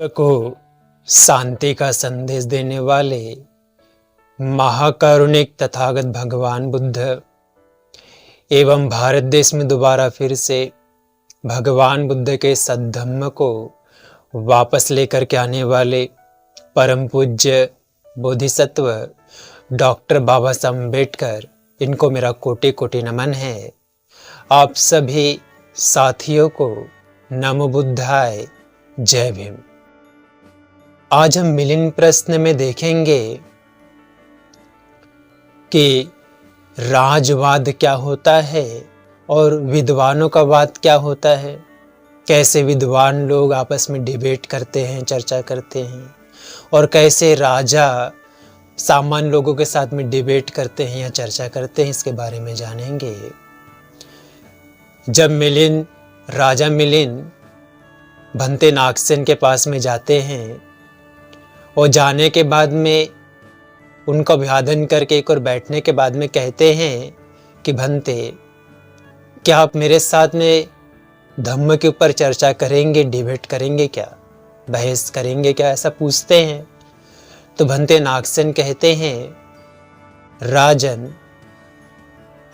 को शांति का संदेश देने वाले महाकारुणिक तथागत भगवान बुद्ध एवं भारत देश में दोबारा फिर से भगवान बुद्ध के सद्धम्म को वापस लेकर के आने वाले परम पूज्य बोधिसत्व डॉक्टर बाबा साहब अम्बेडकर, इनको मेरा कोटि कोटि नमन है। आप सभी साथियों को नमो बुद्धाय, जय भीम। आज हम मिलिन प्रश्न में देखेंगे कि राजवाद क्या होता है और विद्वानों का वाद क्या होता है। कैसे विद्वान लोग आपस में डिबेट करते हैं, चर्चा करते हैं, और कैसे राजा सामान्य लोगों के साथ में डिबेट करते हैं या चर्चा करते हैं, इसके बारे में जानेंगे। जब राजा मिलिन भंते नागसेन के पास में जाते हैं और जाने के बाद में उनका अभिवादन करके एक और बैठने के बाद में कहते हैं कि भंते, क्या आप मेरे साथ में धम्म के ऊपर चर्चा करेंगे, डिबेट करेंगे क्या, बहस करेंगे क्या, ऐसा पूछते हैं। तो भंते नागसेन कहते हैं, राजन,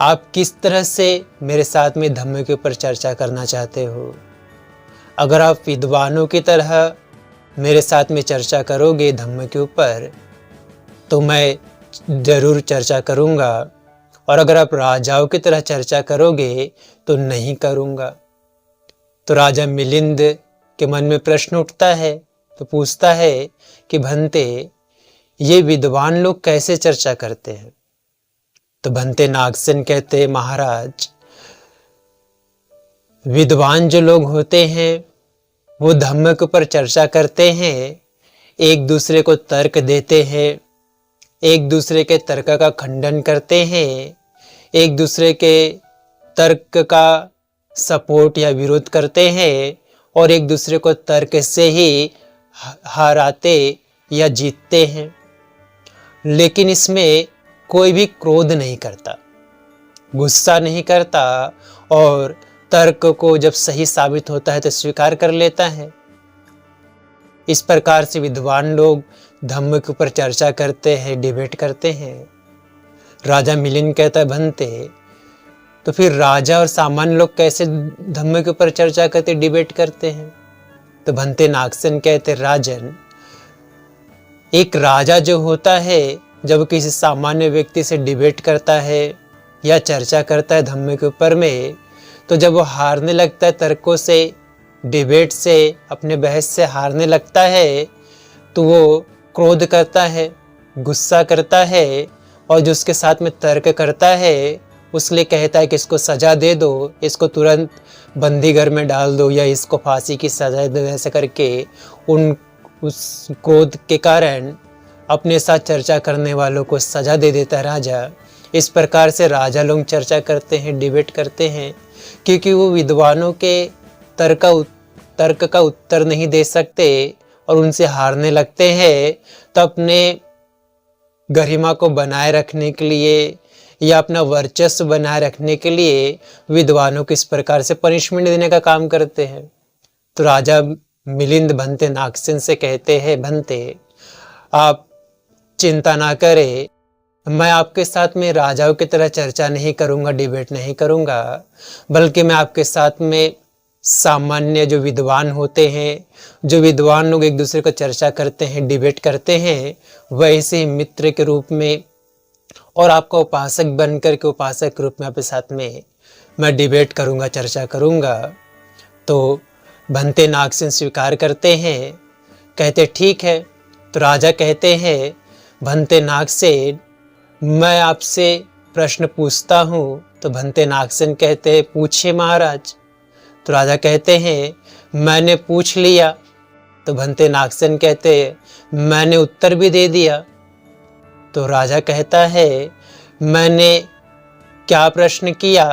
आप किस तरह से मेरे साथ में धम्म के ऊपर चर्चा करना चाहते हो। अगर आप विद्वानों की तरह मेरे साथ में चर्चा करोगे धम्म के ऊपर तो मैं जरूर चर्चा करूँगा, और अगर आप राजाओं की तरह चर्चा करोगे तो नहीं करूँगा। तो राजा मिलिंद के मन में प्रश्न उठता है, तो पूछता है कि भंते, ये विद्वान लोग कैसे चर्चा करते हैं। तो भंते नागसेन कहते, महाराज, विद्वान जो लोग होते हैं वो धम्म के ऊपर चर्चा करते हैं, एक दूसरे को तर्क देते हैं, एक दूसरे के तर्क का खंडन करते हैं, एक दूसरे के तर्क का सपोर्ट या विरोध करते हैं, और एक दूसरे को तर्क से ही हराते या जीतते हैं। लेकिन इसमें कोई भी क्रोध नहीं करता, गुस्सा नहीं करता, और तर्क को जब सही साबित होता है तो स्वीकार कर लेता है। इस प्रकार से विद्वान लोग धम्म के ऊपर चर्चा करते हैं, डिबेट करते हैं। राजा मिलिन कहता है, भंते, तो फिर राजा और सामान्य लोग कैसे धम्म के ऊपर चर्चा करते, डिबेट करते हैं। तो भंते नागसेन कहते, राजन, एक राजा जो होता है जब किसी सामान्य व्यक्ति से डिबेट करता है या चर्चा करता है धम्म के ऊपर में, तो जब वो हारने लगता है तर्कों से, डिबेट से, अपने बहस से हारने लगता है, तो वो क्रोध करता है, गुस्सा करता है, और जो उसके साथ में तर्क करता है उसके लिए कहता है कि इसको सजा दे दो, इसको तुरंत बंदी घर में डाल दो, या इसको फांसी की सजा दो। ऐसे करके उस क्रोध के कारण अपने साथ चर्चा करने वालों को सजा दे देता है राजा। इस प्रकार से राजा लोग चर्चा करते हैं, डिबेट करते हैं, क्योंकि वो विद्वानों के तर्क का उत्तर नहीं दे सकते और उनसे हारने लगते हैं। तो अपने गरिमा को बनाए रखने के लिए या अपना वर्चस्व बनाए रखने के लिए विद्वानों को इस प्रकार से पनिशमेंट देने का काम करते हैं। तो राजा मिलिंद भंते नागसेन से कहते हैं, भंते, आप चिंता ना करें, मैं आपके साथ में राजाओं की तरह चर्चा नहीं करूंगा, डिबेट नहीं करूंगा, बल्कि मैं आपके साथ में सामान्य जो विद्वान होते हैं, जो विद्वान लोग एक दूसरे को चर्चा करते हैं, डिबेट करते हैं, वैसे ही मित्र के रूप में और आपका उपासक बनकर के उपासक के रूप में आपके साथ में मैं डिबेट करूंगा, चर्चा करूंगा। तो भंते नागसेन स्वीकार करते हैं, कहते ठीक है। तो राजा कहते हैं, भंते नागसेन, मैं आपसे प्रश्न पूछता हूँ। तो भंते नागसेन कहते हैं, पूछिए महाराज। तो राजा कहते हैं, मैंने पूछ लिया। तो भंते नागसेन कहते हैं, मैंने उत्तर भी दे दिया। तो राजा कहता है, मैंने क्या प्रश्न किया।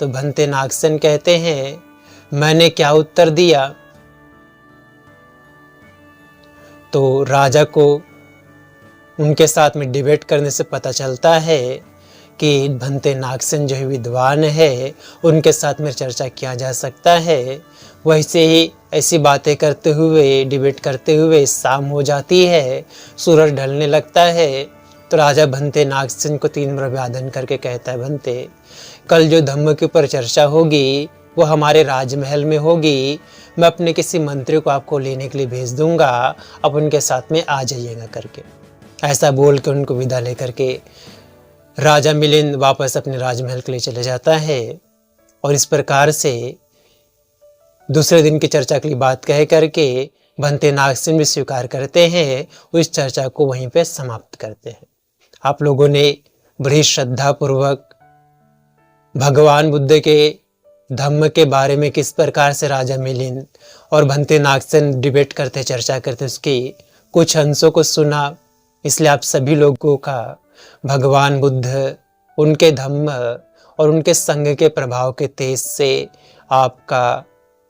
तो भंते नागसेन कहते हैं, मैंने क्या उत्तर दिया। तो राजा को उनके साथ में डिबेट करने से पता चलता है कि भंते नागसेन जो है विद्वान है, उनके साथ में चर्चा किया जा सकता है। वैसे ही ऐसी बातें करते हुए, डिबेट करते हुए शाम हो जाती है, सूरज ढलने लगता है। तो राजा भंते नागसेन को 3 बार अभिवादन करके कहता है, भंते कल जो धम्म के ऊपर चर्चा होगी वो हमारे राजमहल में होगी। मैं अपने किसी मंत्री को आपको लेने के लिए भेज दूंगा, आप उनके साथ में आ जाइएगा करके। ऐसा बोल के उनको विदा लेकर के राजा मिलिंद वापस अपने राजमहल के लिए चले जाता है। और इस प्रकार से दूसरे दिन की चर्चा के लिए बात कह करके भंते नागसेन भी स्वीकार करते हैं, उस चर्चा को वहीं पे समाप्त करते हैं। आप लोगों ने बड़ी श्रद्धा पूर्वक भगवान बुद्ध के धम्म के बारे में किस प्रकार से राजा मिलिंद और भंते नागसेन डिबेट करते, चर्चा करते, उसके कुछ अंशों को सुना। इसलिए आप सभी लोगों का भगवान बुद्ध, उनके धम्म और उनके संग के प्रभाव के तेज से आपका,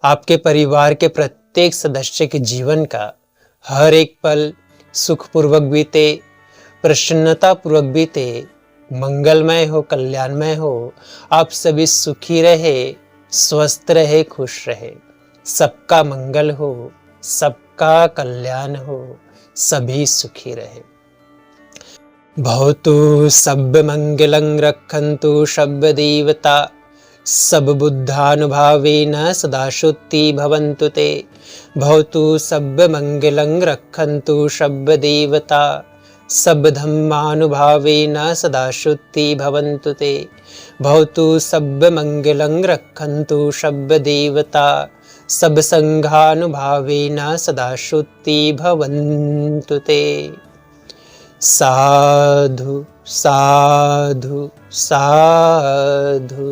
आपके परिवार के प्रत्येक सदस्य के जीवन का हर एक पल सुखपूर्वक बीते, प्रसन्नता पूर्वक बीते, मंगलमय हो, कल्याणमय हो। आप सभी सुखी रहे, स्वस्थ रहे, खुश रहे, सबका मंगल हो, सबका कल्याण हो, सभी सुखी रहे। भवतु सब मंगलं रक्षन्तु शब्द देवता, सब बुद्धानुभावेन सदा शुद्धि भवन्तु ते। भवतु सब मंगलं रक्षन्तु शब्द देवता, सब धम्मानुभावेन सदा शुद्धि भवन्तु ते। भवतु सब मंगलं रक्षन्तु शब्द देवता, सब संघानुभावेन सदा शुद्धि भवन्तु ते। साधु साधु साधु।